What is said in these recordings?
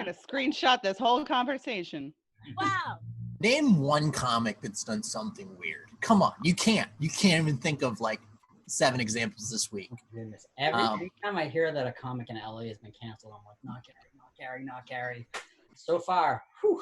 going to screenshot this whole conversation. Wow. Name one comic that's done something weird. Come on, you can't. You can't even think of like 7 examples this week. Goodness. Every time I hear that a comic in LA has been canceled, I'm like, not Gary, not Gary, not Gary. So far, whew.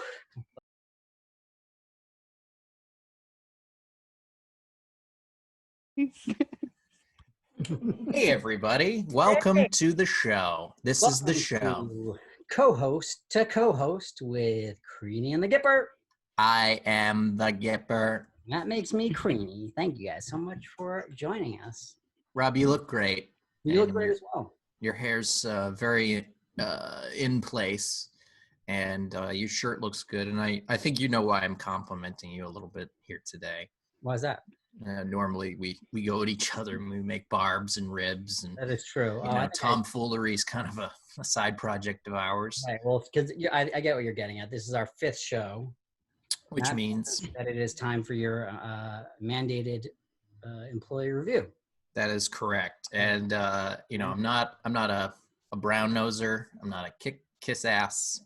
Hey everybody, welcome to the show. This is the show. Co-host to co-host with Creany and the Gipper. I am the Gipper. That makes me Creany. Thank you guys so much for joining us. Rob, you look great. You look great as well. Your hair's very in place, and your shirt looks good. And I think you know why I'm complimenting you a little bit here today. Why is that? Normally we go at each other and we make barbs and ribs, and that is true. You know, tomfoolery is kind of a side project of ours. Right. Well, because I get what you're getting at. This is our 5th show, which means that it is time for your mandated employee review. That is correct. And you know, I'm not a brown noser. I'm not a kiss ass.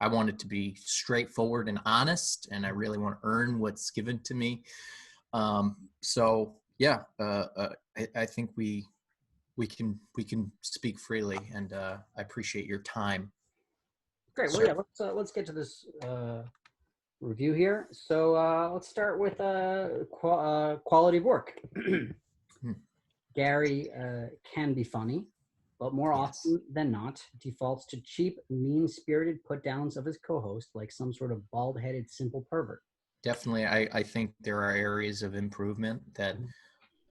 I want it to be straightforward and honest, and I really want to earn what's given to me. So yeah, I think we can speak freely, and I appreciate your time. Great. Well, yeah, let's get to this review here. So let's start with quality of work. Gary can be funny, but more often than not defaults to cheap, mean-spirited put-downs of his co-host like some sort of bald-headed simple pervert. Definitely. I think there are areas of improvement that,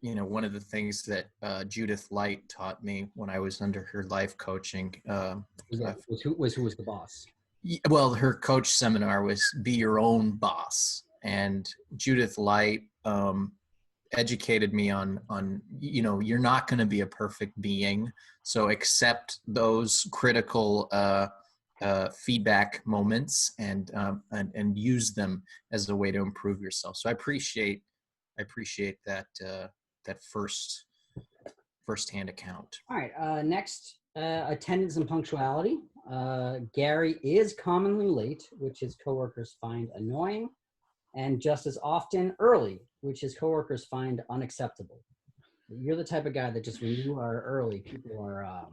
you know, one of the things that Judith Light taught me when I was under her life coaching. Who was the boss? Well, her coach seminar was Be Your Own Boss. And Judith Light educated me on, you know, you're not going to be a perfect being. So accept those critical feedback moments and use them as a way to improve yourself. So I appreciate that first-hand account. All right. Next, attendance and punctuality. Gary is commonly late, which his coworkers find annoying, and just as often early, which his coworkers find unacceptable. You're the type of guy that just when you are early, people are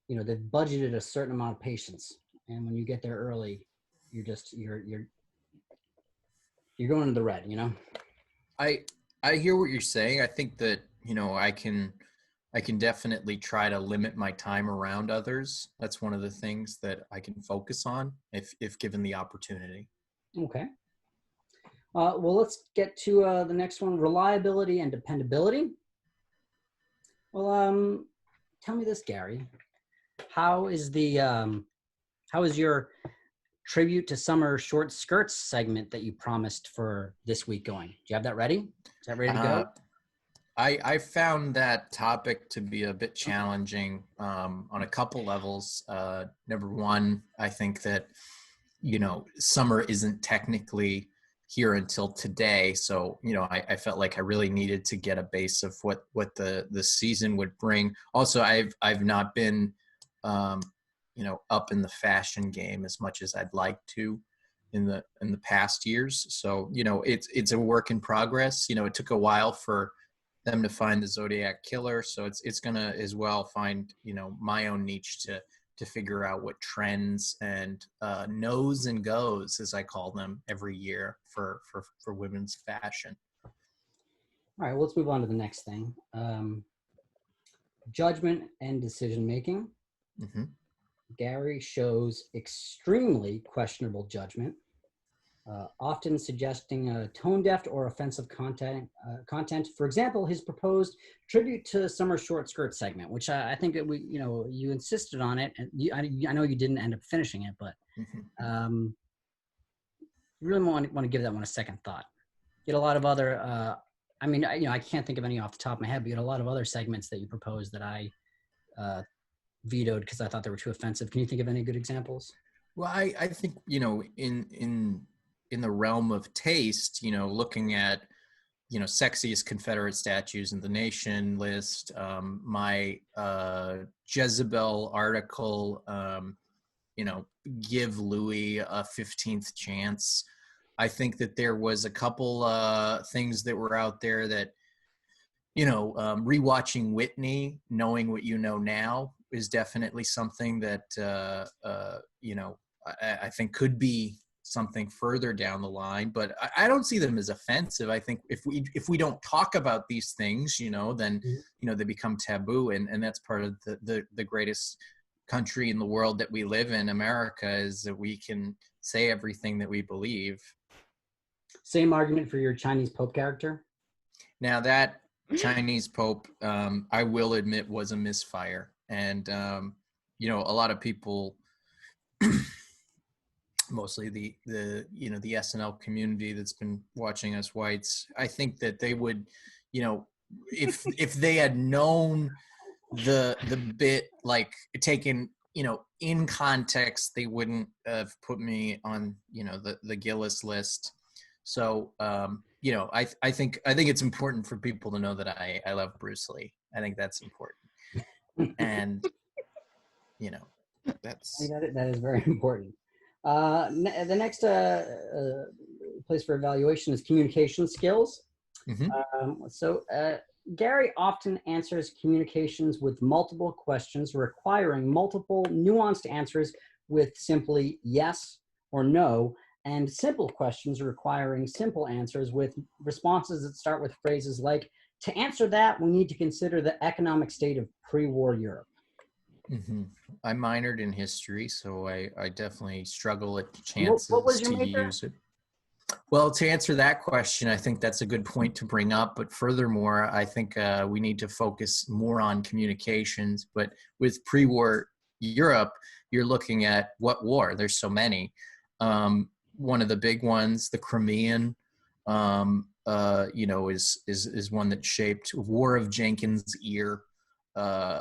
you know, they've budgeted a certain amount of patience, and when you get there early, you're going into the red, you know? I hear what you're saying. I think that, you know, I can definitely try to limit my time around others. That's one of the things that I can focus on if given the opportunity. Okay. Well, let's get to the next one, reliability and dependability. Well, tell me this, Gary. How is your tribute to summer short skirts segment that you promised for this week going? Do you have that ready? Is that ready to go? I found that topic to be a bit challenging on a couple levels. Number one, I think that, you know, summer isn't technically here until today. So, you know, I felt like I really needed to get a base of what the season would bring. Also, I've not been you know, up in the fashion game as much as I'd like to in the past years. So, you know, it's a work in progress. You know, it took a while for them to find the Zodiac Killer. So it's gonna as well find, you know, my own niche to figure out what trends and knows and goes, as I call them, every year for women's fashion. All right, well, let's move on to the next thing. Judgment and decision making. Mm-hmm. Gary shows extremely questionable judgment, often suggesting tone-deaf or offensive content. For example, his proposed tribute to summer short skirt segment, which I think that you insisted on it, and I know you didn't end up finishing it, but really want to give that one a second thought. You had a lot of other. I can't think of any off the top of my head, but you had a lot of other segments that you proposed that I vetoed because I thought they were too offensive. Can you think of any good examples? Well, I think, you know, in the realm of taste, you know, looking at sexiest Confederate statues in the nation list, my Jezebel article, give Louis a 15th chance. I think that there was a couple things that were out there that, rewatching Whitney, knowing what you know now, is definitely something that, I think could be something further down the line, but I don't see them as offensive. I think if we don't talk about these things, then they become taboo, and that's part of the greatest country in the world that we live in, America, is that we can say everything that we believe. Same argument for your Chinese Pope character. Now that Chinese Pope, I will admit, was a misfire, and a lot of people. Mostly the SNL community that's been watching us whites, I think that they would, if they had known the bit, like, taken, in context, they wouldn't have put me on, the Gillis list. So, I think it's important for people to know that I love Bruce Lee. I think that's important. And, that is very important. The next place for evaluation is communication skills. Mm-hmm. Gary often answers communications with multiple questions requiring multiple nuanced answers with simply yes or no, and simple questions requiring simple answers with responses that start with phrases like, to answer that, we need to consider the economic state of pre-war Europe. Mm-hmm. I minored in history, so I definitely struggle at chances what was your to major? use it. Well, to answer that question, I think that's a good point to bring up. But furthermore, I think we need to focus more on communications. But with pre-war Europe, you're looking at what war? There's so many. One of the big ones, the Crimean, is one that shaped War of Jenkins' Ear,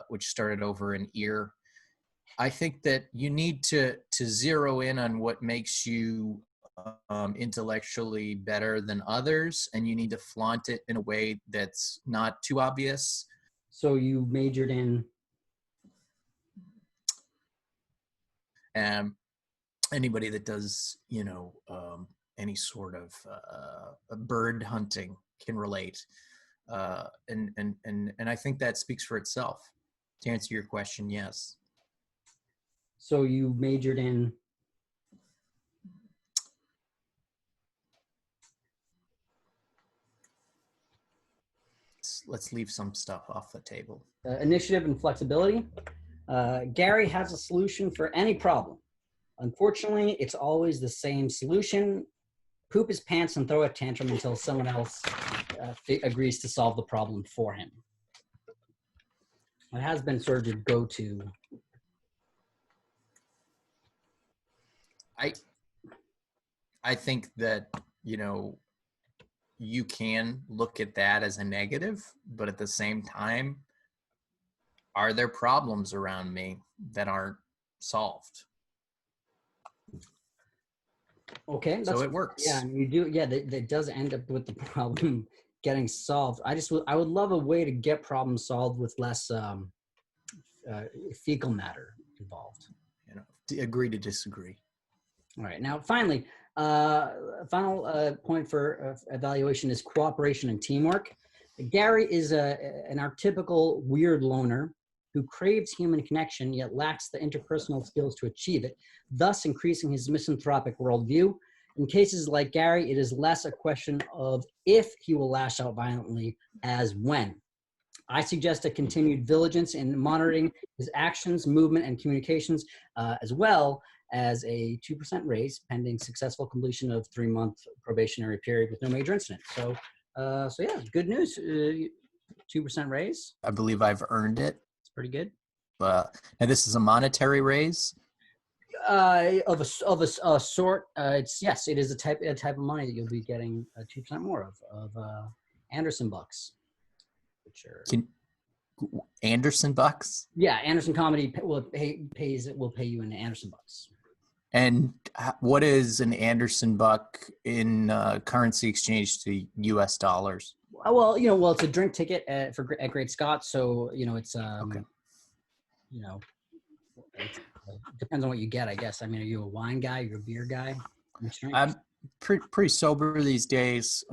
which started over in Ear. I think that you need to zero in on what makes you intellectually better than others, and you need to flaunt it in a way that's not too obvious. So you majored in? Anybody that does, any sort of bird hunting can relate. And I think that speaks for itself. To answer your question, yes. So you majored in? Let's leave some stuff off the table. Initiative and flexibility. Gary has a solution for any problem. Unfortunately, it's always the same solution. Poop his pants and throw a tantrum until someone else agrees to solve the problem for him. It has been sort of your go-to. I think that, you can look at that as a negative, but at the same time, are there problems around me that aren't solved? Okay. So it works. Yeah, you do. Yeah, that does end up with the problem getting solved. I would love a way to get problems solved with less fecal matter involved. Agree to disagree. All right. Now, finally, final point for evaluation is cooperation and teamwork. Gary is an archetypical weird loner who craves human connection yet lacks the interpersonal skills to achieve it, thus increasing his misanthropic worldview. In cases like Gary, it is less a question of if he will lash out violently as when. I suggest a continued vigilance in monitoring his actions, movement, and communications, as well as a 2% raise pending successful completion of 3-month probationary period with no major incident. So yeah, good news. 2% raise. I believe I've earned it. It's pretty good. And this is a monetary raise. Of a sort. It is a type of money that you'll be getting 2% more of Anderson bucks. Anderson bucks? Yeah, Anderson Comedy will pay you in Anderson bucks. And what is an Anderson buck in currency exchange to U.S. dollars? Well, well, it's a drink ticket at Great Scott, so it's Okay. it depends on what you get, I guess. I mean, are you a wine guy? You're a beer guy? I'm pretty sober these days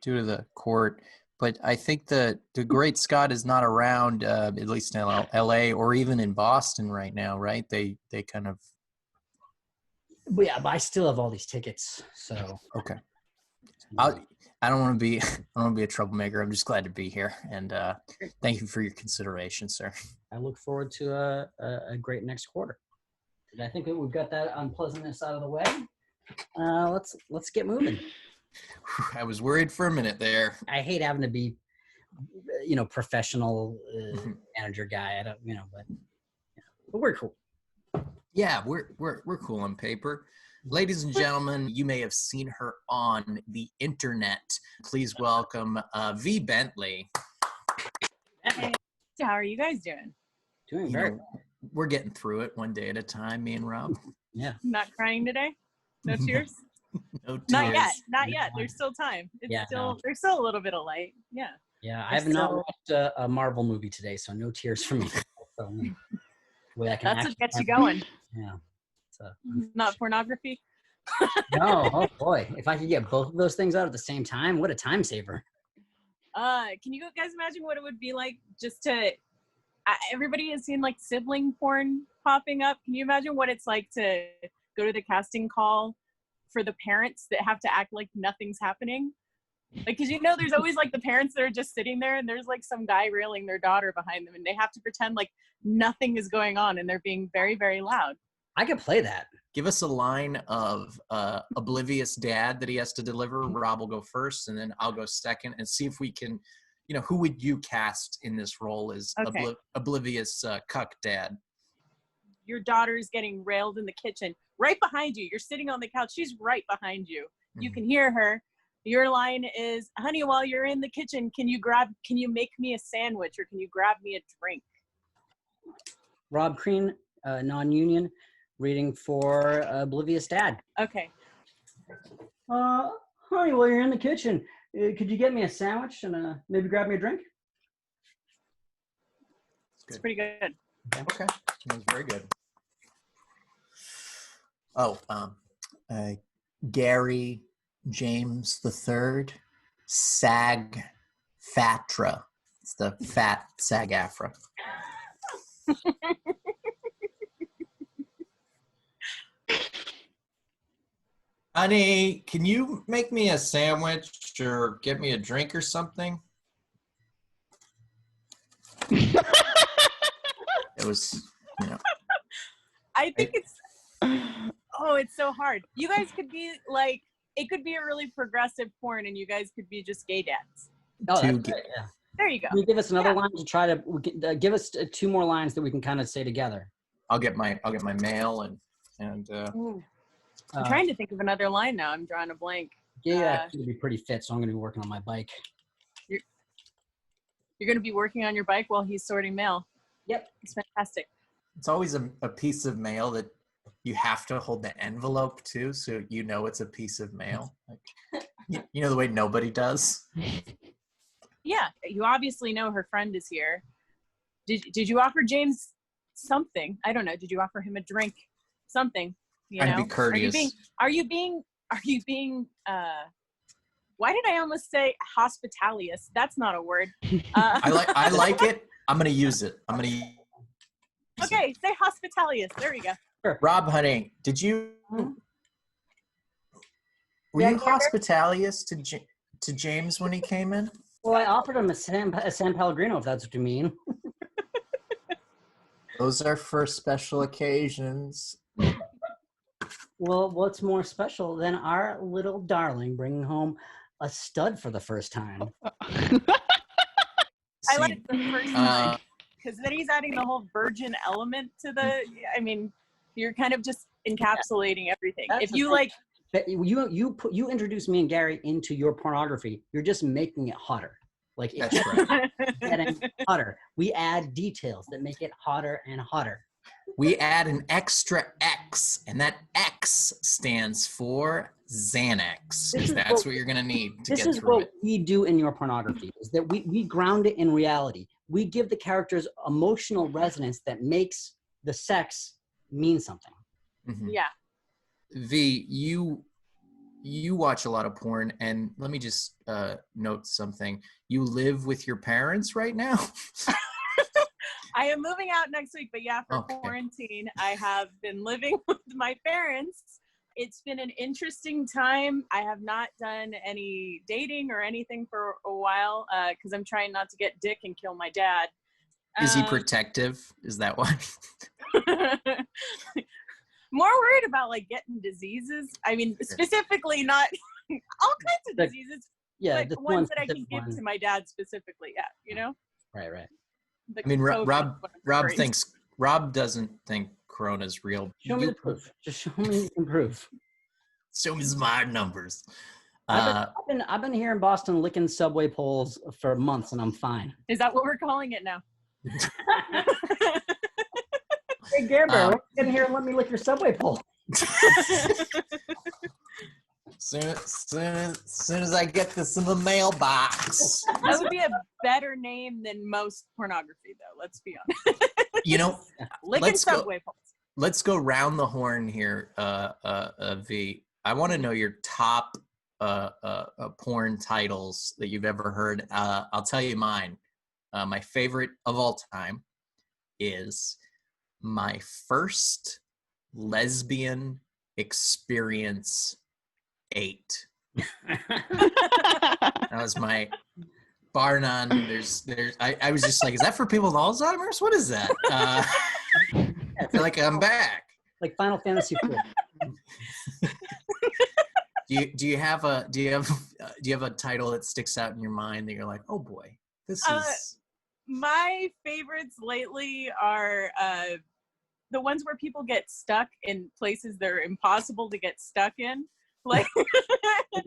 due to the court, but I think the Great Scott is not around, at least in LA or even in Boston right now, right? They kind of. But yeah, but I still have all these tickets, so. Okay. I don't want to be a troublemaker. I'm just glad to be here, and thank you for your consideration, sir. I look forward to a great next quarter. And I think that we've got that unpleasantness out of the way. Let's get moving. I was worried for a minute there. I hate having to be, professional manager guy. I don't, but we're cool. Yeah, we're cool on paper. Ladies and gentlemen, you may have seen her on the internet. Please welcome Vee Bentley. Hey, how are you guys doing? Doing very well. We're getting through it one day at a time, me and Rob. Yeah. Not crying today? No tears? No tears. Not yet. There's still time. There's still a little bit of light. Yeah. Yeah, I have not watched a Marvel movie today, so no tears for me. So, that's what gets you going. Yeah. So, not pornography? No, oh boy. If I could get both of those things out at the same time, what a time saver. Can you guys imagine what it would be like just to everybody has seen like sibling porn popping up. Can you imagine what it's like to go to the casting call for the parents that have to act like nothing's happening? Like, cause there's always like the parents that are just sitting there and there's like some guy railing their daughter behind them and they have to pretend like nothing is going on and they're being very, very loud. I could play that. Give us a line of oblivious dad that he has to deliver. Rob will go first, and then I'll go second, and see if we can, who would you cast in this role as oblivious cuck dad? Your daughter's getting railed in the kitchen, right behind you. You're sitting on the couch. She's right behind you. You can hear her. Your line is, honey, while you're in the kitchen, can you make me a sandwich or can you grab me a drink? Rob Crean, non-union, reading for Oblivious Dad. Okay. Honey, while you're in the kitchen, could you get me a sandwich and maybe grab me a drink? It's pretty good. Okay. That was very good. Oh, Gary James III, SAG-FATRA. It's the fat SAG-AFTRA. Honey, can you make me a sandwich or get me a drink or something? It was, I think it's so hard. You guys could be like, it could be a really progressive porn and you guys could be just gay dads. Oh, that's great, yeah. There you go. Can you give us another line to try to give us two more lines that we can kind of say together? I'll get my mail and I'm trying to think of another line now. I'm drawing a blank. Yeah, it's going to be pretty fit, so I'm going to be working on my bike. You're going to be working on your bike while he's sorting mail. Yep. It's fantastic. It's always a piece of mail that you have to hold the envelope to, so it's a piece of mail. Like, the way nobody does. Yeah, you obviously know her friend is here. Did you offer James something? I don't know. Did you offer him a drink? Something. I'd be courteous. Are you being why did I almost say hospitalious? That's not a word. I like it. I'm going to use it. Okay, say hospitalious. There we go. Sure. Rob, honey, were you hospitalious to James when he came in? Well, I offered him a San Pellegrino, if that's what you mean. Those are for special occasions. Well, what's more special than our little darling bringing home a stud for the first time? I like the first time because then he's adding the whole virgin element to the. I mean, you're kind of just encapsulating everything. That's if you like, you introduce me and Gary into your pornography, you're just making it hotter. Like it's right. getting hotter. We add details that make it hotter and hotter. We add an extra X, and that X stands for Xanax. This is That's what you're gonna need to This get is through what it. we do in your pornography, is that we ground it in reality. We give the characters emotional resonance that makes the sex mean something. Mhm. Yeah. V, you watch a lot of porn, and let me just note something. You live with your parents right now? I am moving out next week, but yeah, for Okay. quarantine, I have been living with my parents. It's been an interesting time. I have not done any dating or anything for a while because I'm trying not to get dick and kill my dad. Is he protective? Is that why? More worried about like getting diseases. I mean, specifically not all kinds of diseases, Yeah, but ones that I can give to my dad specifically. Yeah, you know. Right. I mean, COVID, Rob whatever it is. Rob doesn't think Corona's real. Show me the proof. Just show me some proof. Show me some hard numbers. I've been here in Boston licking subway poles for months, and I'm fine. Is that what we're calling it now? Hey, Gipper, get in here and let me lick your subway pole. Soon as I get this in the mailbox. That would be a better name than most pornography, though. Let's be honest. You know, Licking subway poles. Let's go round the horn here, V. I want to know your top porn titles that you've ever heard. I'll tell you mine. My favorite of all time is My First Lesbian Experience 8. That was my bar none. I was just like, is that for people with Alzheimer's? What is that? I feel like I'm back. Like Final Fantasy IV. Do you have a title that sticks out in your mind that you're like, oh boy, this is. My favorites lately are the ones where people get stuck in places they're impossible to get stuck in. Like,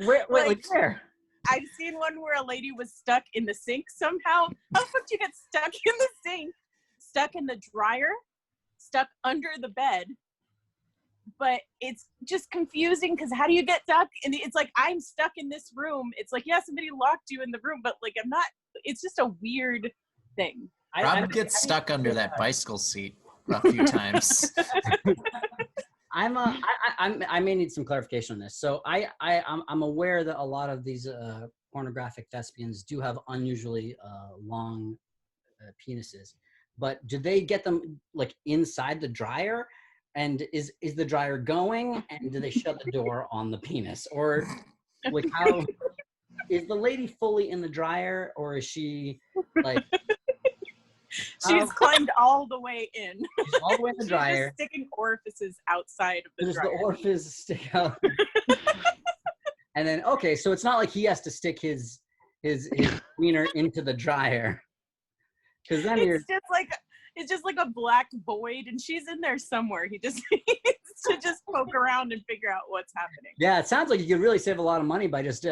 where? I've seen one where a lady was stuck in the sink somehow. How the fuck do you get stuck in the sink? Stuck in the dryer? Stuck under the bed? But it's just confusing because how do you get stuck? And it's like, I'm stuck in this room. It's like, yeah, somebody locked you in the room, but like, I'm not. It's just a weird thing. Rob gets stuck under that bicycle seat a few times. I may need some clarification on this. So I'm aware that a lot of these pornographic thespians do have unusually long penises, but do they get them like inside the dryer? And is the dryer going? And do they shut the door on the penis? Or like how is the lady fully in the dryer, or is she like? She's climbed all the way in. She's all the way in the dryer. She's just sticking orifices outside of the dryer. The orifice stick out. And then so it's not like he has to stick his wiener into the dryer. Because then it's just like a black void, and she's in there somewhere. He just needs to just poke around and figure out what's happening. Yeah, it sounds like you could really save a lot of money by just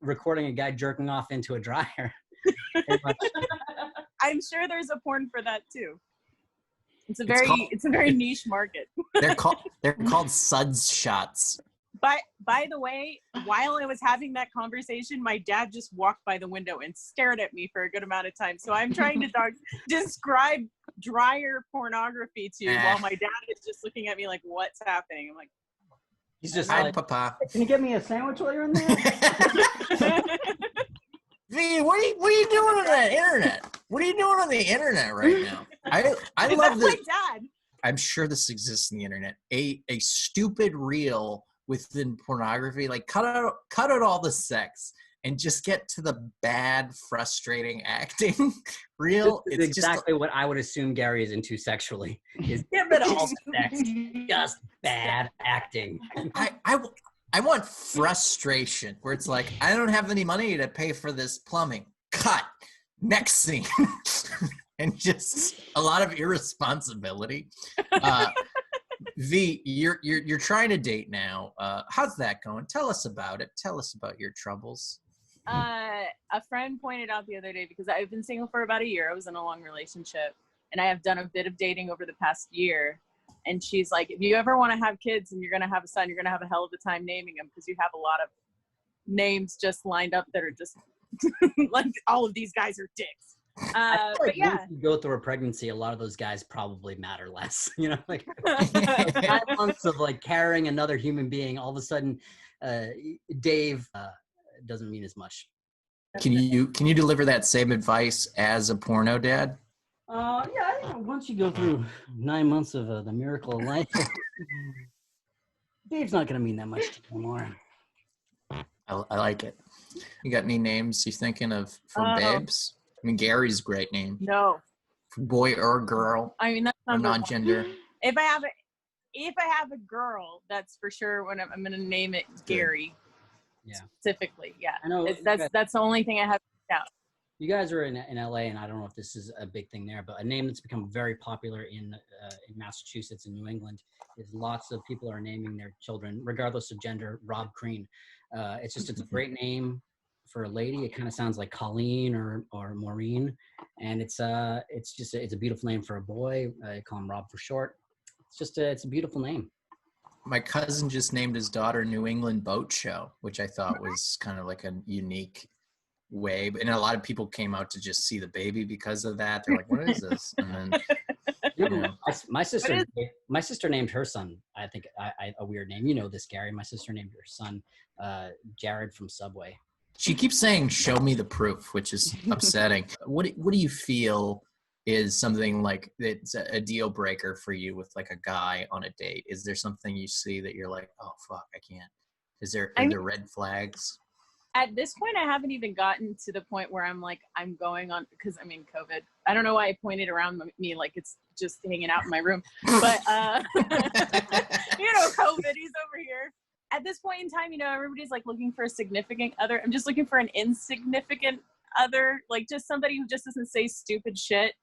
recording a guy jerking off into a dryer. I'm sure there's a porn for that too. It's a very niche market. They're called suds shots. By the way, while I was having that conversation, my dad just walked by the window and stared at me for a good amount of time. So I'm trying to describe dryer pornography to you while my dad is just looking at me like, what's happening? I'm like, he's just hi, like, Papa. Can you get me a sandwich while you're in there? V, what are you doing on the internet? What are you doing on the internet right now? I love this. My dad. I'm sure this exists in the internet. A stupid reel within pornography, like cut out all the sex and just get to the bad, frustrating acting reel. It's exactly what I would assume Gary is into sexually. Is get rid of all the sex, just bad acting. I want frustration where it's like, I don't have any money to pay for this plumbing. Cut. Next scene. And just a lot of irresponsibility. V, you're trying to date now. How's that going? Tell us about it. Tell us about your troubles. A friend pointed out the other day, because I've been single for about a year. I was in a long relationship, and I have done a bit of dating over the past year. And she's like, if you ever want to have kids and you're going to have a son, you're going to have a hell of a time naming him because you have a lot of names just lined up that are just like all of these guys are dicks. But yeah, once you go through a pregnancy, a lot of those guys probably matter less. You know, like 9 months of like carrying another human being, all of a sudden, Dave doesn't mean as much. Can you deliver that same advice as a porno dad? Yeah, I think once you go through 9 months of the miracle of life, Dave's not going to mean that much to you anymore. I like it. You got any names you thinking of for babes? I mean, Gary's a great name. No. For boy or girl. I mean, that's or non-gender. If I have a girl, that's for sure when I'm going to name it Gary. Yeah. Specifically, yeah. I know that's the only thing I have out. You guys are in LA, and I don't know if this is a big thing there, but a name that's become very popular in Massachusetts and New England is lots of people are naming their children, regardless of gender, Rob Crean. It's a great name for a lady. It kind of sounds like Colleen or Maureen, and it's a beautiful name for a boy. I call him Rob for short. It's a beautiful name. My cousin just named his daughter New England Boat Show, which I thought was kind of like a unique way. And a lot of people came out to just see the baby because of that. They're like, what is this? And then, my sister named her son, I think a weird name. You know this, Gary. My sister named her son Jared from Subway. She keeps saying, show me the proof, which is upsetting. What do you feel is something like it's a deal breaker for you with like a guy on a date? Is there something you see that you're like, oh fuck, I can't? Are there red flags? At this point, I haven't even gotten to the point where I'm like, I'm going on, because I mean, COVID. I don't know why I pointed around me like it's just hanging out in my room. But, COVID, he's over here. At this point in time, everybody's like looking for a significant other. I'm just looking for an insignificant other, like just somebody who just doesn't say stupid shit.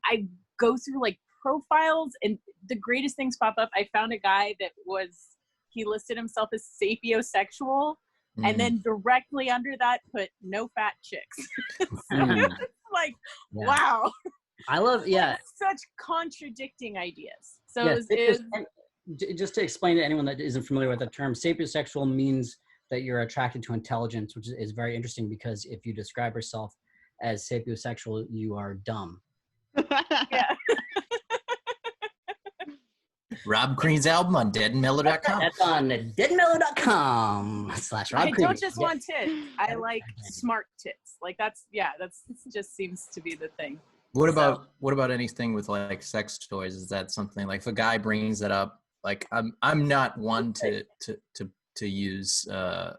I go through like profiles and the greatest things pop up. I found a guy that he listed himself as sapiosexual. And then directly under that put no fat chicks. It's like, wow. I love, such contradicting ideas. So just to explain to anyone that isn't familiar with the term, sapiosexual means that you're attracted to intelligence, which is very interesting because if you describe yourself as sapiosexual, you are dumb. Yeah. Rob Crean's album on deadandmellow.com. That's on deadandmellow.com/Rob Crean. I don't just want tits. I like smart tits. Like that just seems to be the thing. What about anything with like sex toys? Is that something like if a guy brings it up? Like I'm not one to use. I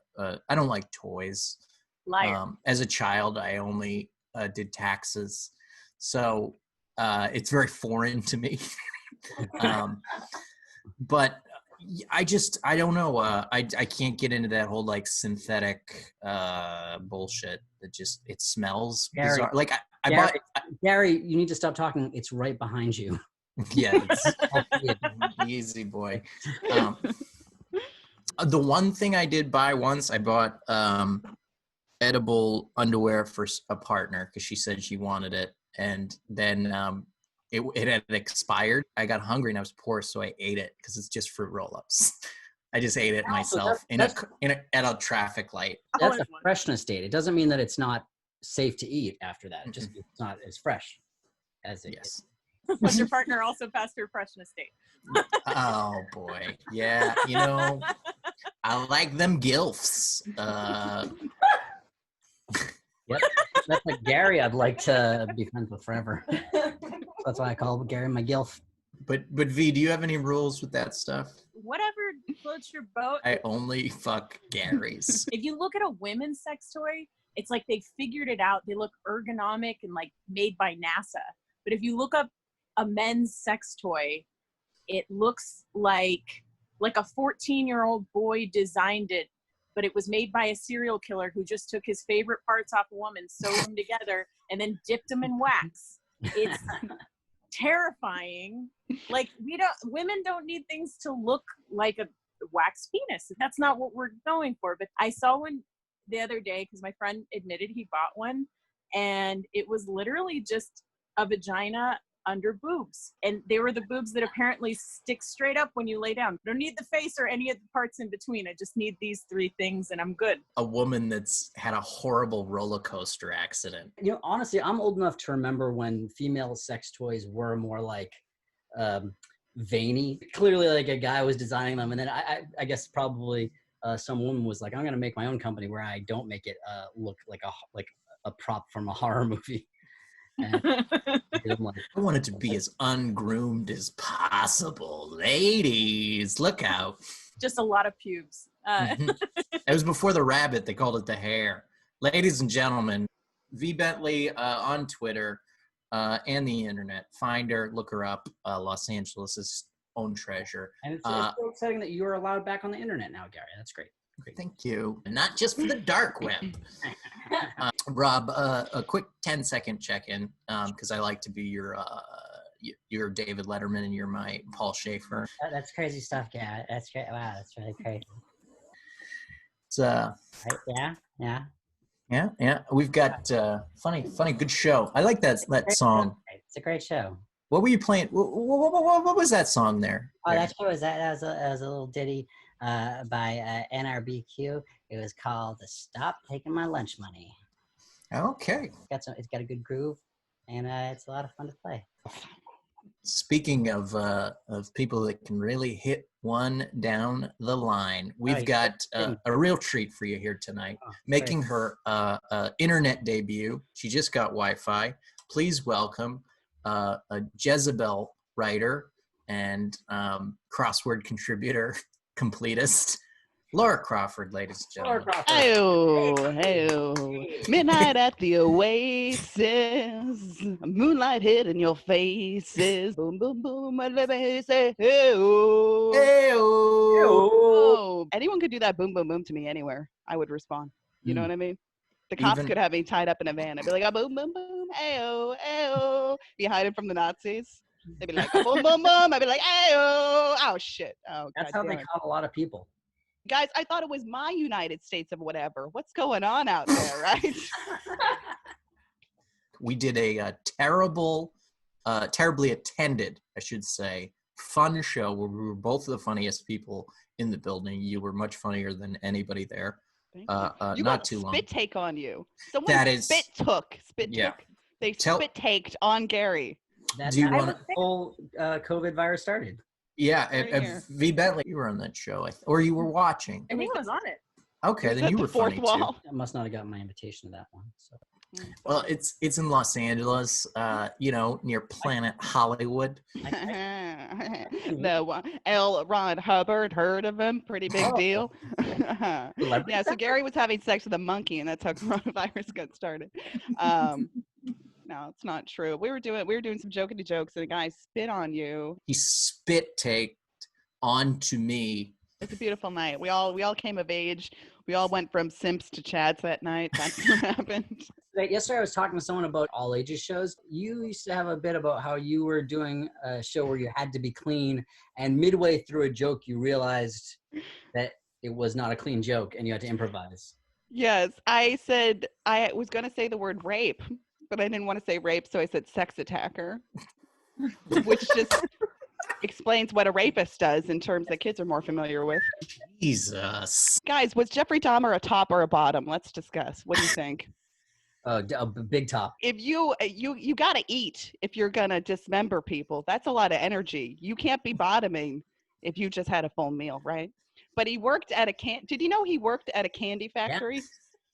don't like toys. Liar. As a child, I only did taxes, so it's very foreign to me. But I don't know. I can't get into that whole like synthetic bullshit that just it smells bizarre. Like I bought Gary, you need to stop talking. It's right behind you. Yeah, it's easy boy. The one thing I did buy once, I bought edible underwear for a partner because she said she wanted it, and then it had expired. I got hungry and I was poor, so I ate it because it's just fruit roll-ups. I just ate it myself at a traffic light. That's a freshness date. It doesn't mean that it's not safe to eat after that. It just means it's not as fresh as it is. Was your partner also past her freshness date? Oh boy, yeah. I like them gilfs. Yep. That's like Gary. I'd like to be friends with forever. That's why I call Gary my gilf. But V, do you have any rules with that stuff? Whatever floats your boat. I only fuck Gary's. If you look at a women's sex toy, it's like they figured it out. They look ergonomic and like made by NASA. But if you look up a men's sex toy, it looks like a 14-year-old boy designed it, but it was made by a serial killer who just took his favorite parts off a woman, sewed them together, and then dipped them in wax. It's terrifying. Like women don't need things to look like a wax penis. That's not what we're going for. But I saw one the other day because my friend admitted he bought one, and it was literally just a vagina under boobs. And they were the boobs that apparently stick straight up when you lay down. Don't need the face or any of the parts in between. I just need these 3 things and I'm good. A woman that's had a horrible roller coaster accident. You know, honestly, I'm old enough to remember when female sex toys were more like veiny. Clearly, like a guy was designing them, and then I guess probably some woman was like, "I'm going to make my own company where I don't make it look like a prop from a horror movie." And I'm like, I want it to be as ungroomed as possible. Ladies, look out. Just a lot of pubes. It was before the rabbit. They called it the hair. Ladies and gentlemen, Vee Bentley on Twitter and the internet. Find her, look her up. Los Angeles' own treasure. and it's so exciting that you're allowed back on the internet now, Gary. That's great. Thank you. And not just for the dark web. Rob, a quick 10-second check-in, because I like to be your David Letterman and you're my Paul Schaefer. That's crazy stuff, Gary. That's great. Wow, that's really crazy. It's Right? Yeah. yeah. We've got funny, good show. I like that song. It's a great show. What were you playing? What was that song there? Oh, that was a little ditty by NRBQ. It was called "Stop Taking My Lunch Money." Okay. It's got a good groove, and it's a lot of fun to play. Speaking of people that can really hit one down the line, we've got a real treat for you here tonight. Making her internet debut. She just got Wi-Fi. Please welcome a Jezebel writer and crossword contributor, completist, Laura Crawford, ladies and gentlemen. Hey, midnight at the Oasis, moonlight hitting your faces, boom, boom, boom, let me say, hey-oh. Hey-oh. Anyone could do that boom, boom, boom to me anywhere. I would respond. You know what I mean? The cops could have me tied up in a van. I'd be like, oh, boom, boom, boom, ayo, ayo. Be hiding from the Nazis. They'd be like, boom, boom, boom. I'd be like, ayo. Oh, shit. Oh, that's how they caught a lot of people. Guys, I thought it was my United States of whatever. What's going on out there, right? We did a terribly attended, I should say, fun show where we were both the funniest people in the building. You were much funnier than anybody there. You not got too long. Spit take on you. Someone spit took. They spit taked on Gary. That's how the whole COVID virus started. Yeah, Vee Bentley, you were on that show, or you were watching. I think I was on it. Okay, then you were fourth funny wall. too. I must not have gotten my invitation to that one. So. Well, it's in Los Angeles, near Planet Hollywood. The L. Ron Hubbard, heard of him? Pretty big deal. Yeah, so Gary was having sex with a monkey, and that's how coronavirus got started. No, it's not true. We were doing some jokey jokes, and a guy spit on you. He spit taked onto me. It's a beautiful night. We all came of age. We all went from simps to chads that night. That's what happened. Yesterday I was talking to someone about all ages shows. You used to have a bit about how you were doing a show where you had to be clean, and midway through a joke you realized that it was not a clean joke and you had to improvise. Yes, I said I was going to say the word rape, but I didn't want to say rape, so I said sex attacker, which just explains what a rapist does in terms that kids are more familiar with. Jesus. Guys, was Jeffrey Dahmer a top or a bottom? Let's discuss. What do you think? A big top. If you got to eat if you're going to dismember people. That's a lot of energy. You can't be bottoming if you just had a full meal, right? But he worked at did you know he worked at a candy factory? Yeah.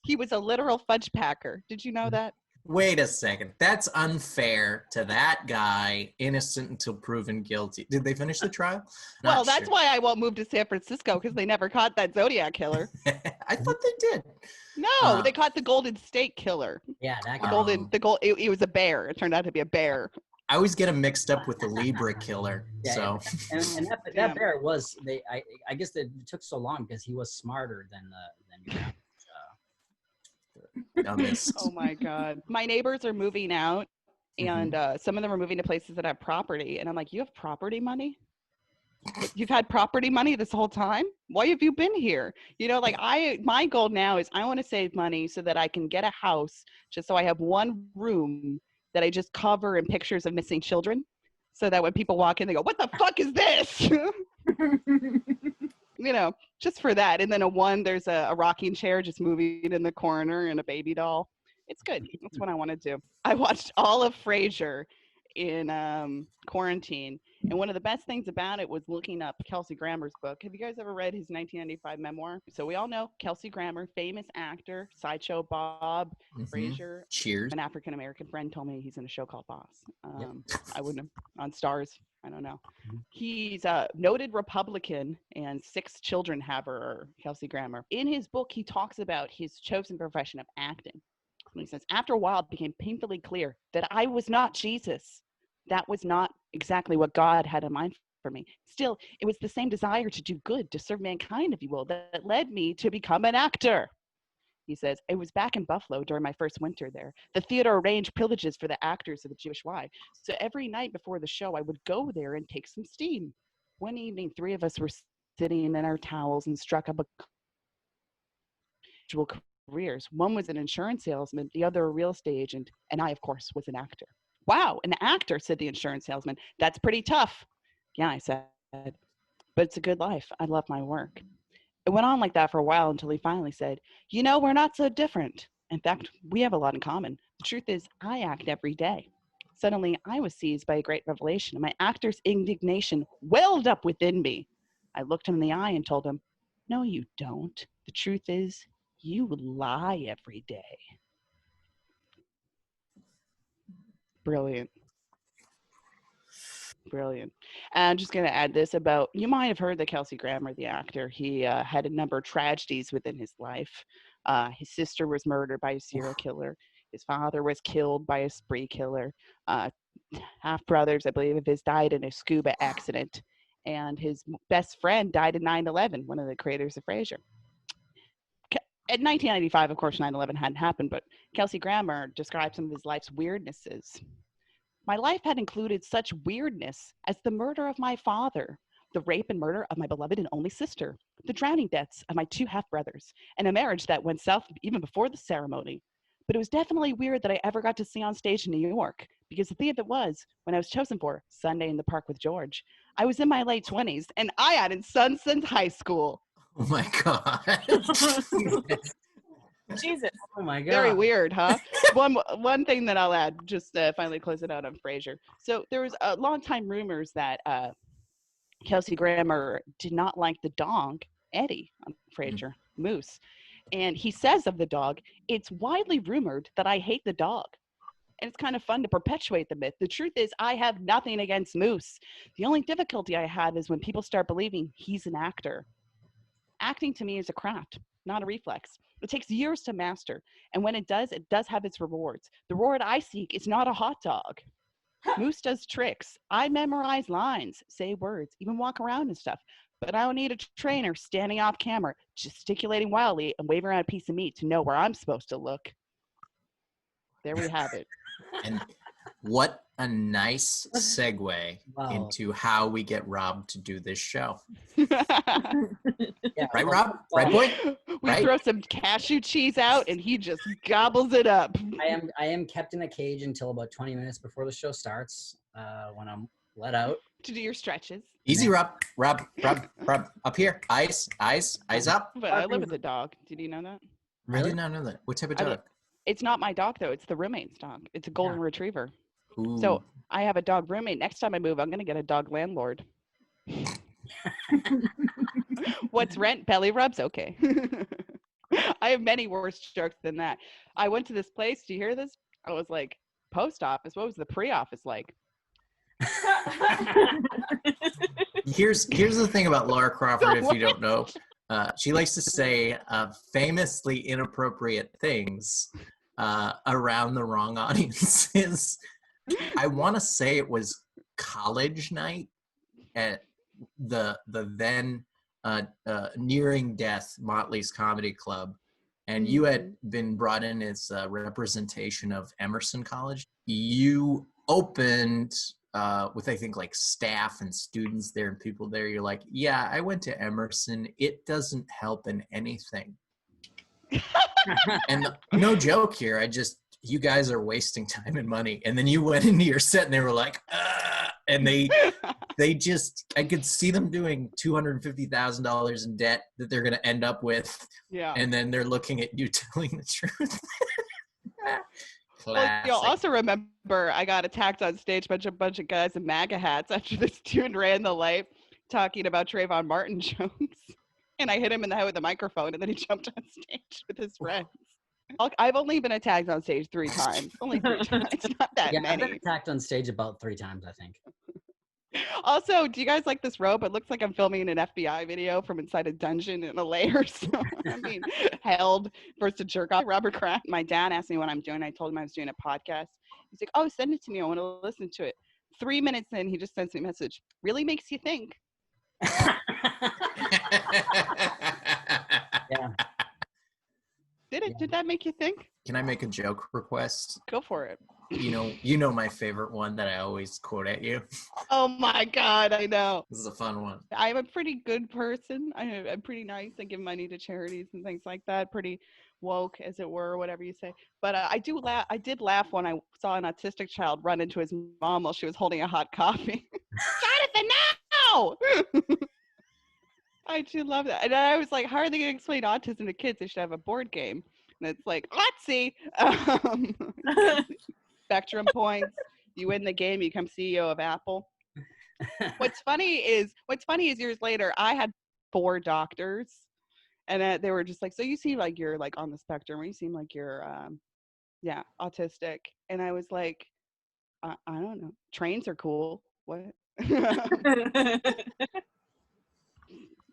He was a literal fudge packer. Did you know that? Wait a second. That's unfair to that guy, innocent until proven guilty. Did they finish the trial? Well, that's why I won't move to San Francisco, because they never caught that Zodiac killer. I thought they did. No, they caught the Golden State Killer. Yeah, that guy. It was a bear. It turned out to be a bear. I always get him mixed up with the Libra killer. Yeah, so and that bear was I guess that it took so long because he was smarter than your Oh my God. My neighbors are moving out, and some of them are moving to places that have property. And I'm like, you have property money? You've had property money this whole time? Why have you been here? My goal now is I want to save money so that I can get a house just so I have one room that I just cover in pictures of missing children, so that when people walk in, they go, "What the fuck is this?" Just for that. And then there's a rocking chair just moving in the corner and a baby doll. It's good. That's what I want to do. I watched all of Frasier in quarantine. And one of the best things about it was looking up Kelsey Grammer's book. Have you guys ever read his 1995 memoir? So we all know Kelsey Grammer, famous actor, Sideshow Bob, Frasier. Cheers. An African-American friend told me he's in a show called Boss. I wouldn't have, on Stars. I don't know. He's a noted Republican and 6 children haver, Kelsey Grammer. In his book, he talks about his chosen profession of acting. And he says, after a while, it became painfully clear that I was not Jesus. That was not exactly what God had in mind for me. Still, it was the same desire to do good, to serve mankind, if you will, that led me to become an actor. He says, I was back in Buffalo during my first winter there. The theater arranged privileges for the actors of the Jewish Y. So every night before the show, I would go there and take some steam. One evening, 3 of us were sitting in our towels and struck up careers. One was an insurance salesman, the other a real estate agent, and I, of course, was an actor. Wow, an actor, said the insurance salesman. That's pretty tough. Yeah, I said, but it's a good life. I love my work. It went on like that for a while until he finally said, we're not so different. In fact, we have a lot in common. The truth is, I act every day. Suddenly, I was seized by a great revelation, and my actor's indignation welled up within me. I looked him in the eye and told him, no, you don't. The truth is, you lie every day. Brilliant. And I'm just going to add this about, you might have heard that Kelsey Grammer, the actor, he had a number of tragedies within his life. His sister was murdered by a serial killer. His father was killed by a spree killer. Half brothers, I believe, of his died in a scuba accident. And his best friend died in 9/11, one of the creators of Frasier. In 1995, of course, 9/11 hadn't happened, but Kelsey Grammer described some of his life's weirdnesses. My life had included such weirdness as the murder of my father, the rape and murder of my beloved and only sister, the drowning deaths of my 2 half-brothers, and a marriage that went south even before the ceremony. But it was definitely weird that I ever got to sing on stage in New York, because the thing of it was, when I was chosen for Sunday in the Park with George, I was in my late 20s, and I hadn't sung since high school. Oh my God. Jesus. Oh my God. Very weird, huh? One thing that I'll add, just finally close it out on Frasier. So there was a long time rumors that Kelsey Grammer did not like the dog, Eddie, on Frasier, Moose. And he says of the dog, it's widely rumored that I hate the dog. And it's kind of fun to perpetuate the myth. The truth is, I have nothing against Moose. The only difficulty I have is when people start believing he's an actor. Acting to me is a craft, not a reflex. It takes years to master. And when it does have its rewards. The reward I seek is not a hot dog. Moose does tricks. I memorize lines, say words, even walk around and stuff. But I don't need a trainer standing off camera, gesticulating wildly and waving around a piece of meat to know where I'm supposed to look. There we have it. And what a nice segue into how we get Rob to do this show. Yeah, right, Rob? Right, boy? We throw some cashew cheese out and he just gobbles it up. I am kept in a cage until about 20 minutes before the show starts, when I'm let out. To do your stretches. Easy, Rob. Rob, up here. Eyes up. But I live with a dog. Did you know that? Really? I did not know that. What type of dog? It's not my dog, though. It's the roommate's dog. It's a golden retriever. Ooh. So I have a dog roommate. Next time I move, I'm going to get a dog landlord. What's rent? Belly rubs? Okay. I have many worse jokes than that. I went to this place. Do you hear this? I was like, post office. What was the pre-office like? Here's the thing about Laura Crawford, if you don't know. She likes to say famously inappropriate things around the wrong audiences. I want to say it was college night at the then nearing death Motley's Comedy Club, and you had been brought in as a representation of Emerson College. You opened with, I think, like staff and students there and people there. You're like, yeah, I went to Emerson. It doesn't help in anything. And no joke here. I just you guys are wasting time and money. And then you went into your set and they were like, and they just, I could see them doing $250,000 in debt that they're going to end up with. Yeah. And then they're looking at you telling the truth. Well, you'll Classic. also remember I got attacked on stage by a bunch of guys in MAGA hats after this dude ran the light talking about Trayvon Martin jokes. And I hit him in the head with a microphone, and then he jumped on stage with his friends. I've only been attacked on stage 3 times. Only 3 times. It's not that Yeah, I've been many. attacked on stage about 3 times, I think. Also, do you guys like this robe? It looks like I'm filming an FBI video from inside a dungeon in LA or so. I'm being held versus a jerk off. Robert Kraft. My dad asked me what I'm doing. I told him I was doing a podcast. He's like, oh, send it to me. I want to listen to it. 3 minutes in, he just sends me a message. Really makes you think. Yeah. Did that make you think? Can I make a joke request? Go for it. You know my favorite one that I always quote at you. Oh my God, I know. This is a fun one. I'm a pretty good person. I'm pretty nice. I give money to charities and things like that. Pretty woke, as it were, whatever you say. But I did laugh when I saw an autistic child run into his mom while she was holding a hot coffee. Jonathan, no! I do love that. And I was like, how are they going to explain autism to kids? They should have a board game. And it's like, let's see. Spectrum points. You win the game, you become CEO of Apple. What's funny is years later, I had 4 doctors, and they were just like, so you seem like you're like on the spectrum, or you seem like you're, autistic. And I was like, I don't know. Trains are cool. What?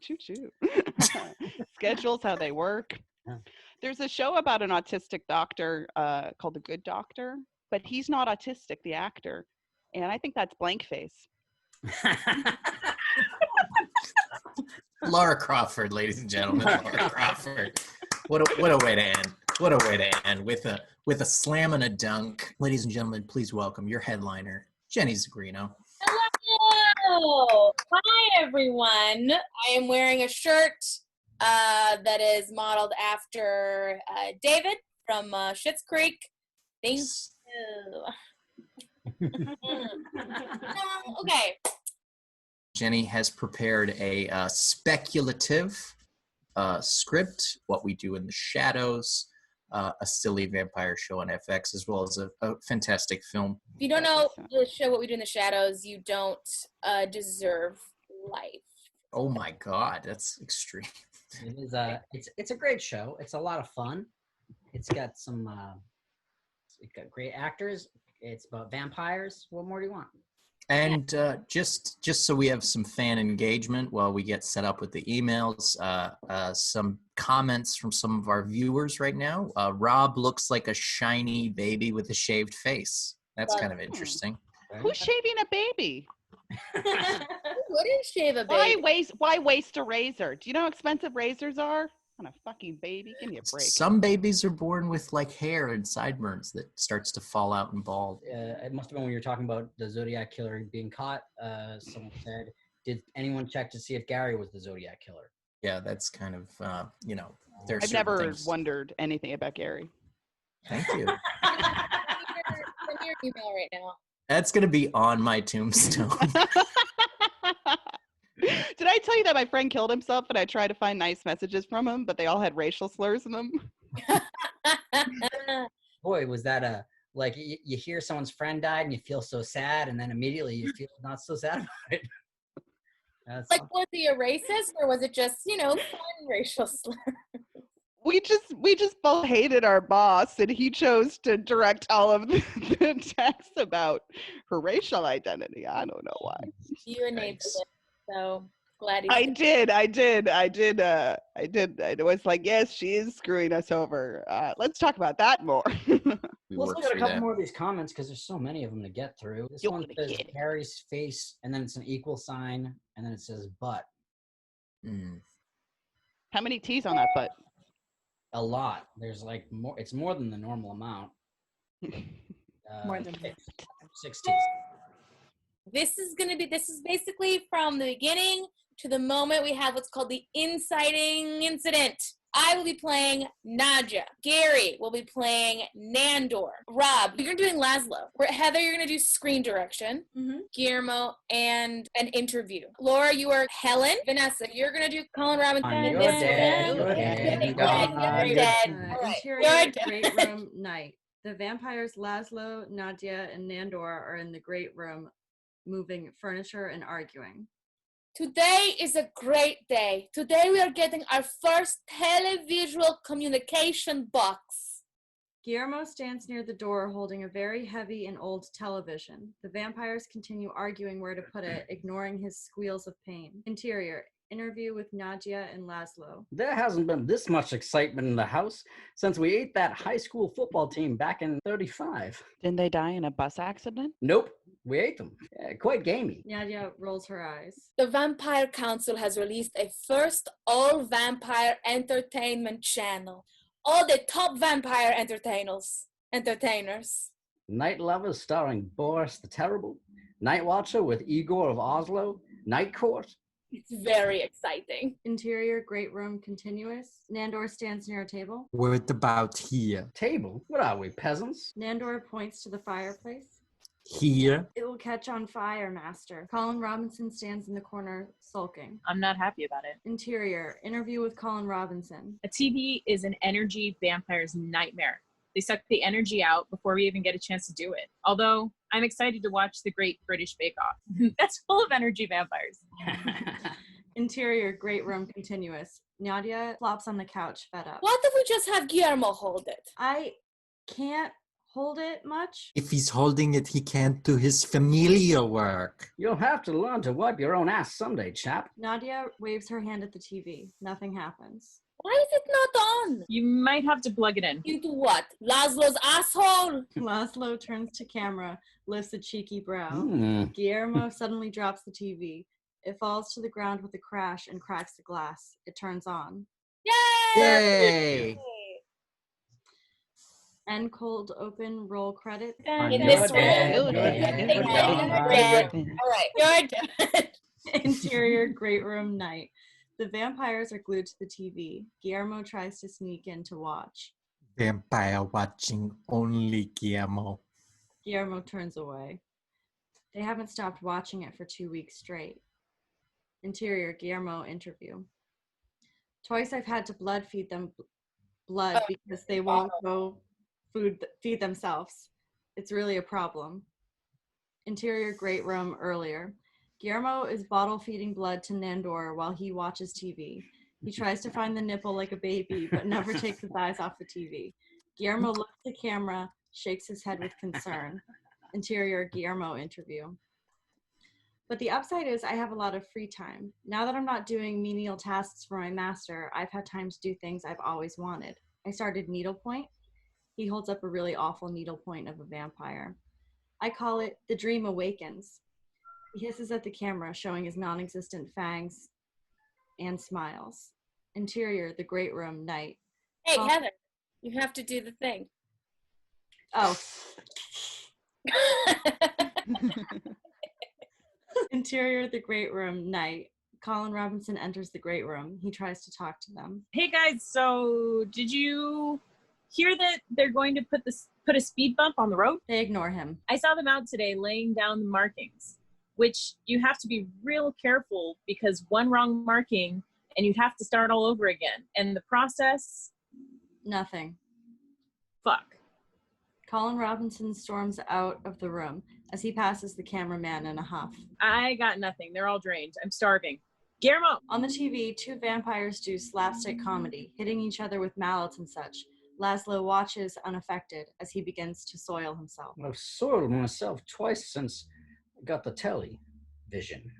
Choo-choo. Schedules, how they work. Yeah. There's a show about an autistic doctor called The Good Doctor, but he's not autistic, the actor. And I think that's blank face. Laura Crawford, ladies and gentlemen. Laura Crawford. What a way to end. What a way to end with a slam and a dunk. Ladies and gentlemen, please welcome your headliner, Jenny Zigrino. Hello. Hi, everyone. I am wearing a shirt that is modeled after David from Schitt's Creek. Thank you. Okay. Jenny has prepared a speculative script, What We Do in the Shadows, a silly vampire show on FX, as well as a fantastic film. If you don't know the show What We Do in the Shadows, you don't deserve life. Oh my God, that's extreme. It is it's a great show. It's a lot of fun. It's got some it's got great actors. It's about vampires. What more do you want? And just so we have some fan engagement while we get set up with the emails, some comments from some of our viewers right now. Rob looks like a shiny baby with a shaved face. That's kind of interesting. Who's shaving a baby? Who wouldn't shave a baby? Why waste a razor? Do you know how expensive razors are? On a fucking baby? Give me a break. Some babies are born with like hair and sideburns that starts to fall out and bald. It must have been when you were talking about the Zodiac killer being caught. Someone said, "Did anyone check to see if Gary was the Zodiac killer?" Yeah, that's kind of I've never wondered anything about Gary. Thank you. Send your email right now. That's gonna be on my tombstone. Did I tell you that my friend killed himself and I tried to find nice messages from him, but they all had racial slurs in them? Boy, was that like you hear someone's friend died and you feel so sad, and then immediately you feel not so sad about it. Like, was he a racist, or was it just, fun racial slur? We just both hated our boss, and he chose to direct all of the texts about her racial identity. I don't know why. You enabled it, so glad you I did. I was like, yes, she is screwing us over. Let's talk about that more. Let's look at a couple more of these comments because there's so many of them to get through. This one says Gary's face, and then it's an equal sign, and then it says butt. How many T's on that butt? A lot. There's like more. It's more than the normal amount. More than 6 T's. This is basically from the beginning to the moment we have what's called the inciting incident. I will be playing Nadia. Gary will be playing Nandor. Rob, you're doing Laszlo. Heather, you're going to do screen direction. Guillermo, and an interview. Laura, you are Helen. Vanessa, you're going to do Colin Robinson. You're dead. You're dead. You're dead. All right. Interior You're Great Room night. The vampires Laszlo, Nadia, and Nandor are in the Great Room, moving furniture and arguing. Today is a great day. Today we are getting our first televisual communication box. Guillermo stands near the door holding a very heavy and old television. The vampires continue arguing where to put it, ignoring his squeals of pain. Interior, interview with Nadia and Laszlo. There hasn't been this much excitement in the house since we ate that high school football team back in 35. Didn't they die in a bus accident? Nope, we ate them. Quite gamey. Nadia rolls her eyes. The Vampire Council has released a first all-vampire entertainment channel. All the top vampire entertainers. Night Lovers starring Boris the Terrible. Night Watcher with Igor of Oslo. Night Court. It's very exciting. Interior Great Room continuous. Nandor stands near a table. What about here? Table? What are we, peasants? Nandor points to the fireplace. Here? It will catch on fire, Master. Colin Robinson stands in the corner, sulking. I'm not happy about it. Interior, interview with Colin Robinson. A TV is an energy vampire's nightmare. They suck the energy out before we even get a chance to do it. Although, I'm excited to watch the Great British Bake Off. That's full of energy vampires. Interior, Great Room continuous. Nadia flops on the couch, fed up. What if we just have Guillermo hold it? I can't hold it much. If he's holding it, he can't do his familiar work. You'll have to learn to wipe your own ass someday, chap. Nadia waves her hand at the TV. Nothing happens. Why is it not on? You might have to plug it in. Into what? Laszlo's asshole? Laszlo turns to camera, lifts a cheeky brow. Guillermo suddenly drops the TV. It falls to the ground with a crash and cracks the glass. It turns on. Yay! Yay! End cold open, roll credit. In this room. All right, you're dead. Interior Great Room night. The vampires are glued to the TV. Guillermo tries to sneak in to watch. Vampire watching only, Guillermo. Guillermo turns away. They haven't stopped watching it for 2 weeks straight. Interior Guillermo interview. Twice I've had to blood feed them blood because they won't go feed themselves. It's really a problem. Interior Great Room earlier. Guillermo is bottle feeding blood to Nandor while he watches TV. He tries to find the nipple like a baby, but never takes his eyes off the TV. Guillermo looks at the camera, shakes his head with concern. Interior Guillermo interview. But the upside is I have a lot of free time. Now that I'm not doing menial tasks for my master, I've had time to do things I've always wanted. I started needlepoint. He holds up a really awful needlepoint of a vampire. I call it The Dream Awakens. He hisses at the camera, showing his non-existent fangs, and smiles. Interior, the Great Room, night. Hey, Heather, you have to do the thing. Oh. Interior, the Great Room, night. Colin Robinson enters the Great Room. He tries to talk to them. Hey guys, so did you hear that they're going to put a speed bump on the road? They ignore him. I saw them out today laying down the markings, which you have to be real careful because one wrong marking and you'd have to start all over again. And the process? Nothing. Fuck. Colin Robinson storms out of the room as he passes the cameraman in a huff. I got nothing. They're all drained. I'm starving. Guillermo! On the TV, two vampires do slapstick comedy, hitting each other with mallets and such. Laszlo watches unaffected as he begins to soil himself. I've soiled myself twice since I got the television.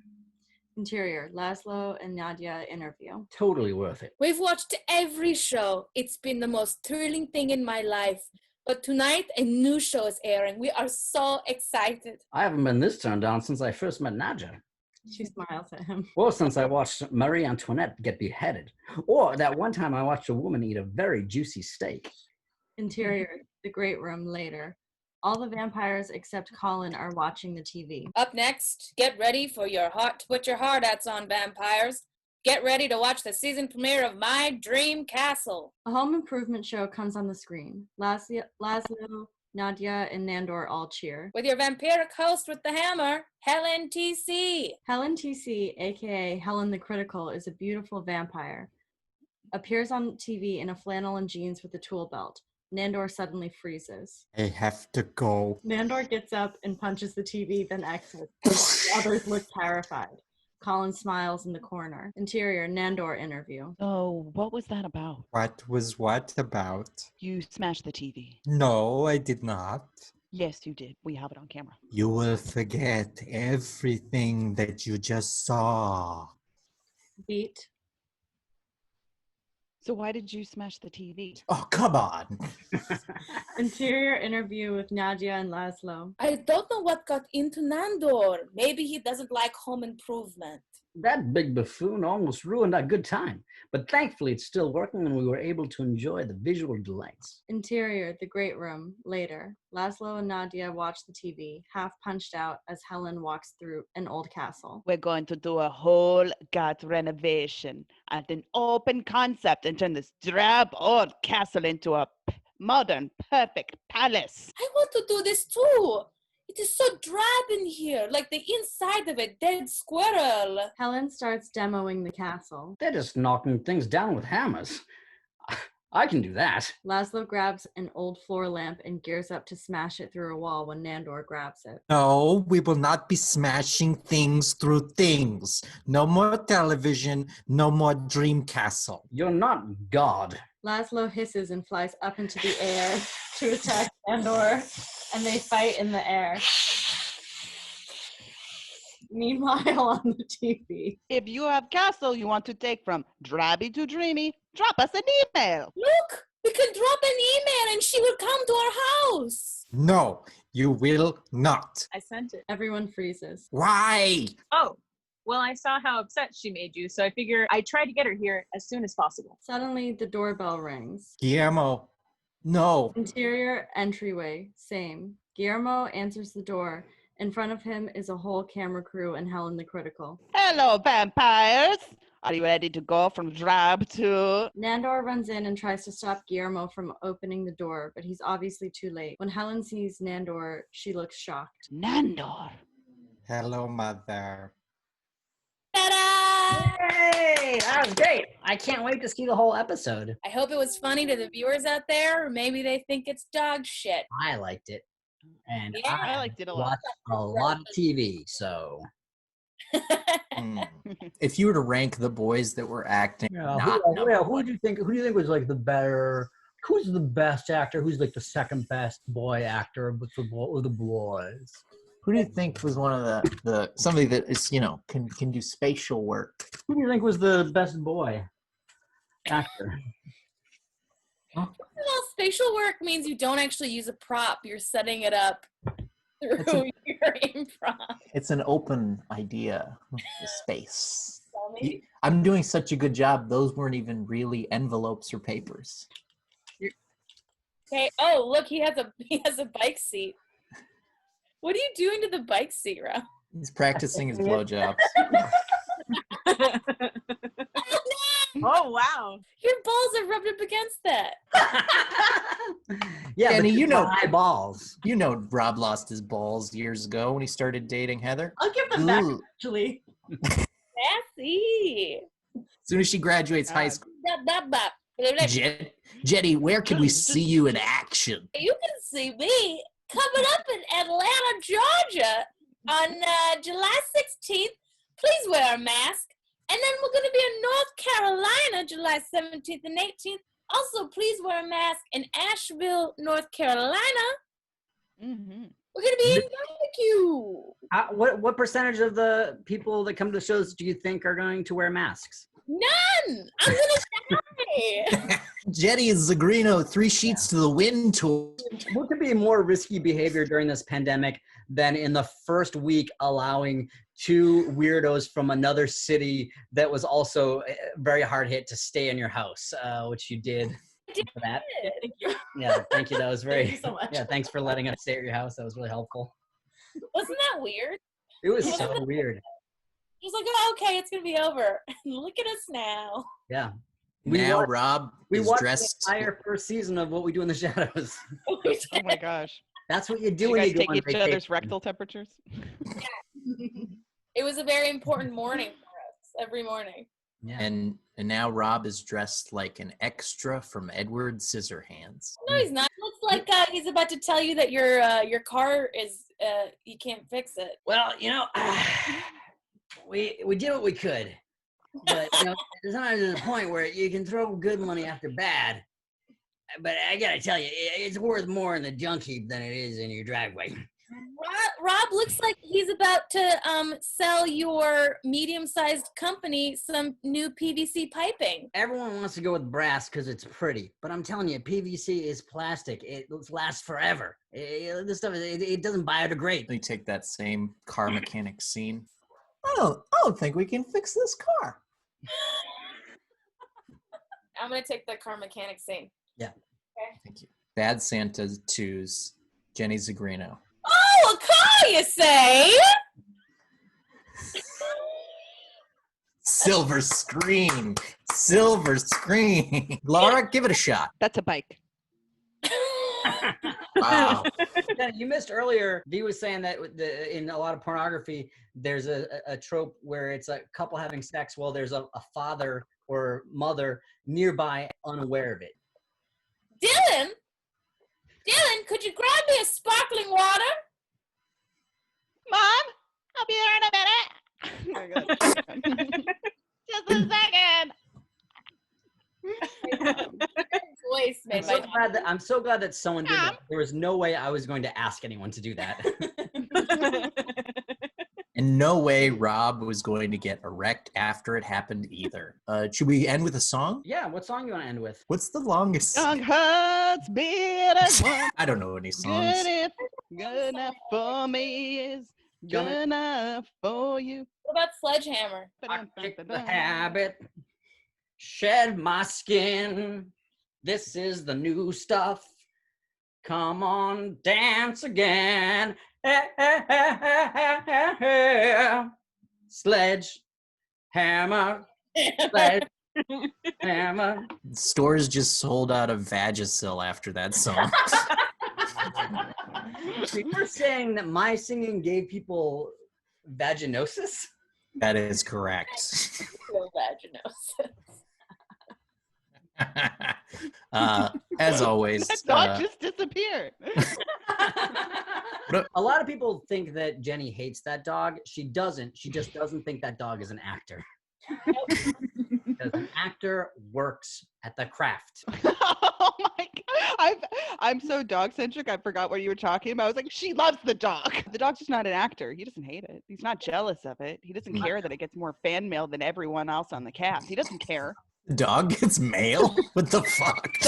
Interior, Laszlo and Nadia interview. Totally worth it. We've watched every show. It's been the most thrilling thing in my life. But tonight, a new show is airing. We are so excited. I haven't been this turned on since I first met Nadia. She smiles at him. Or since I watched Marie Antoinette get beheaded. Or that one time I watched a woman eat a very juicy steak. Interior, the Great Room later. All the vampires except Colin are watching the TV. Up next, get ready for your heart to put your heart outs on, vampires. Get ready to watch the season premiere of My Dream Castle. A home improvement show comes on the screen. Laszlo, Nadia, and Nandor all cheer. With your vampiric host with the hammer, Helen T.C. Helen T.C., aka Helen the Critical, is a beautiful vampire. Appears on TV in a flannel and jeans with a tool belt. Nandor suddenly freezes. I have to go. Nandor gets up and punches the TV, then exits. The others look terrified. Colin smiles in the corner. Interior, Nandor interview. Oh, what was that about? What was what about? You smashed the TV. No, I did not. Yes, you did. We have it on camera. You will forget everything that you just saw. Beat. So why did you smash the TV? Oh, come on. Interior interview with Nadia and Laszlo. I don't know what got into Nandor. Maybe he doesn't like home improvement. That big buffoon almost ruined our good time, but thankfully it's still working and we were able to enjoy the visual delights. Interior, the great room. Later, Laszlo and Nadia watch the TV, half punched out as Helen walks through an old castle. We're going to do a whole gut renovation and an open concept and turn this drab old castle into a modern, perfect palace. I want to do this too. It is so drab in here, like the inside of a dead squirrel. Helen starts demoing the castle. They're just knocking things down with hammers. I can do that. Laszlo grabs an old floor lamp and gears up to smash it through a wall when Nandor grabs it. No, we will not be smashing things through things. No more television, no more dream castle. You're not God. Laszlo hisses and flies up into the air to attack Nandor, and they fight in the air. Meanwhile, on the TV. If you have castle you want to take from drabby to dreamy, drop us an email. Look, we can drop an email and she will come to our house. No, you will not. I sent it. Everyone freezes. Why? Oh, well, I saw how upset she made you, so I figure I tried to get her here as soon as possible. Suddenly, the doorbell rings. Guillermo, no. Interior entryway, same. Guillermo answers the door. In front of him is a whole camera crew and Helen the Critical. Hello, vampires. Are you ready to go from drab to... Nandor runs in and tries to stop Guillermo from opening the door, but he's obviously too late. When Helen sees Nandor, she looks shocked. Nandor. Hello, mother. Ta-da! Hey, that was great. I can't wait to see the whole episode. I hope it was funny to the viewers out there, or maybe they think it's dog shit. I liked it. And Yeah. I liked it a lot. watched a lot of TV, so. If you were to rank the boys that were acting, Yeah, not who do you think was like the better? Who's the best actor? Who's like the second best boy actor of the boys? who do you think was one of the somebody that is can do spatial work? Who do you think was the best boy actor? Well, spatial work means you don't actually use a prop. You're setting it up through your improv. It's an open idea, space. Tell me. I'm doing such a good job. Those weren't even really envelopes or papers. Okay. Oh, look, he has a bike seat. What are you doing to the bike seat, Rob? He's practicing his blowjobs. Oh, wow. Your balls are rubbed up against that. Yeah, Danny, but you know- eyeballs. You know, Rob lost his balls years ago when he started dating Heather. I'll give them back, Ooh. actually. Sassy. As soon as she graduates high school. Bop, bop, bop. Jenny, where can we see you in action? You can see me coming up in Atlanta, Georgia on July 16th. Please wear a mask. And then we're going to be in North Carolina, July 17th and 18th. Also, please wear a mask in Asheville, North Carolina. Mm-hmm. We're going to be in barbecue. What percentage of the people that come to the shows do you think are going to wear masks? None. I'm going to die. Jenny Zigrino, 3 Sheets to the Wind tour. What could be more risky behavior during this pandemic than in the first week allowing 2 weirdos from another city that was also very hard hit to stay in your house, which you did. For that. Thank you. Yeah, thank you. That was very. Thank you so much. Yeah, thanks for letting us stay at your house. That was really helpful. Wasn't that weird? It was so weird. He's like, oh, okay, it's gonna be over. Look at us now. Yeah. Now Rob We is watched dressed. the entire first season of What We Do in the Shadows. Oh my gosh. That's what you do Did you when guys you go take on each vacation. other's rectal temperatures? It was a very important morning for us, every morning. Yeah. And now Rob is dressed like an extra from Edward Scissorhands. No, he's not. It looks like he's about to tell you that your car is you can't fix it. Well, we did what we could, but sometimes there's a point where you can throw good money after bad. But I gotta tell you, it's worth more in the junk heap than it is in your driveway. Rob looks like he's about to sell your medium-sized company some new PVC piping. Everyone wants to go with brass because it's pretty, but I'm telling you, PVC is plastic. It lasts forever. This stuff, it doesn't biodegrade. Let me take that same car mechanic scene. I don't think we can fix this car. I'm gonna take the car mechanic scene. Yeah. Okay. Thank you. Bad Santa 2's Jenny Zigrino. Oh, a car, you say? Silver screen. Silver screen. Laura, give it a shot. That's a bike. Wow. Jenny, you missed earlier. Vee was saying that in a lot of pornography, there's a trope where it's a couple having sex while there's a father or mother nearby unaware of it. Dylan, could you grab me a sparkling water? Mom, I'll be there in a minute. Just a second. Voice made my I'm so glad that someone did that. There was no way I was going to ask anyone to do that. In no way Rob was going to get erect after it happened either. Should we end with a song? Yeah, what song you want to end with? What's the longest? Young hearts beat as one. I don't know any songs. Good enough for me is good enough for you. What about Sledgehammer? I kicked the habit, shed my skin. This is the new stuff. Come on, dance again. Sledge, hammer, sledge, hammer. Stores just sold out of Vagisil after that song. You were saying that my singing gave people vaginosis? That is correct. Vaginosis. As always, That dog just disappeared. A lot of people think that Jenny hates that dog. She doesn't. She just doesn't think that dog is an actor. Because an actor works at the craft. Oh my god. I'm so dog centric. I forgot what you were talking about. I was like, she loves the dog. The dog's just not an actor. He doesn't hate it. He's not jealous of it. He doesn't care that it gets more fan mail than everyone else on the cast. He doesn't care. dog gets mail? What the fuck?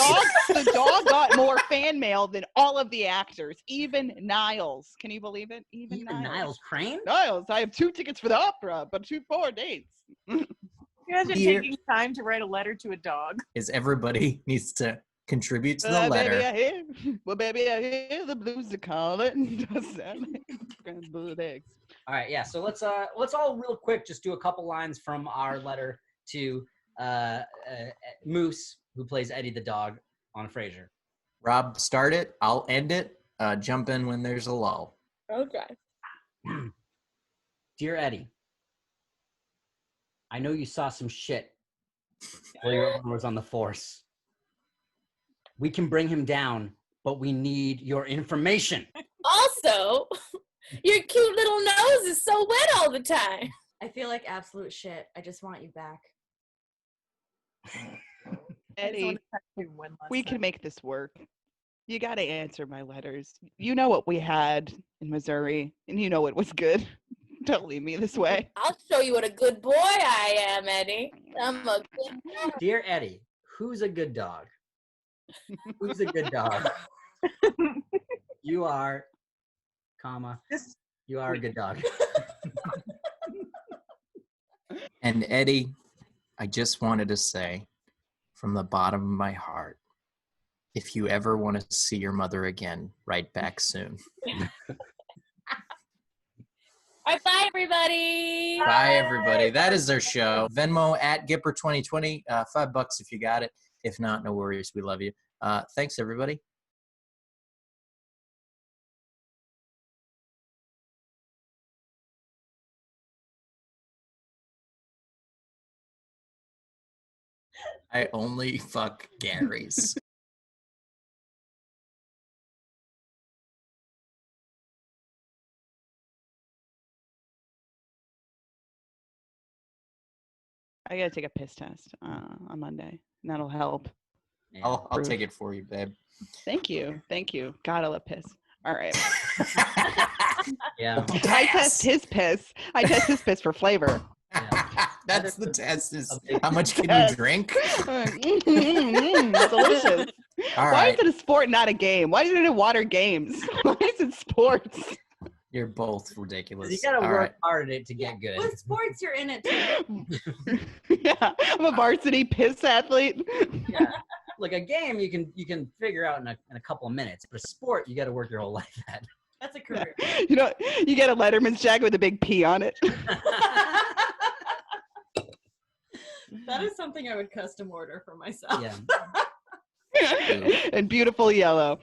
The dog got more fan mail than all of the actors, even Niles. Can you believe it? Even Niles Crane? Niles, I have 2 tickets for the opera, but 4 dates. Imagine Here- taking time to write a letter to a dog. Is everybody needs to contribute to the letter. Baby, I hear the blues are calling. Does that make scrambled eggs? All right, yeah. So let's all real quick just do a couple lines from our letter to Moose, who plays Eddie the dog on Frasier. Rob, start it. I'll end it. Jump in when there's a lull. Okay. Dear Eddie, I know you saw some shit while your owner was on the force. We can bring him down, but we need your information. Also, your cute little nose is so wet all the time. I feel like absolute shit. I just want you back. Eddie, we can make this work. You got to answer my letters. You know what we had in Missouri, and you know it was good. Don't leave me this way. I'll show you what a good boy I am, Eddie. I'm a good boy. Dear Eddie, who's a good dog? Who's a good dog? You are, comma, you are a good dog. And Eddie, I just wanted to say from the bottom of my heart, if you ever want to see your mother again, write back soon. All right, bye, everybody. everybody. Bye, everybody. That is their show. Venmo at Gipper2020. $5 if you got it. If not, no worries. We love you. Thanks, everybody. I only fuck Gary's. I gotta take a piss test on Monday, and that'll help. Yeah. I'll take it for you, babe. Thank you. God, I love piss. All right. Yeah. I test his piss. I test his piss for flavor. That's the test. Is how much can you drink? Delicious. All Why right. is it a sport, not a game? Why is it in water games? Why is it sports? You're both ridiculous. You gotta All work right. hard at it to get good. What sports you're in it too? Yeah, I'm a varsity piss athlete. Yeah. Like a game, you can figure out in a couple of minutes, but a sport, you got to work your whole life at. That's a career. You know, you get a Letterman's jacket with a big P on it. That is something I would custom order for myself. Yeah. And beautiful yellow.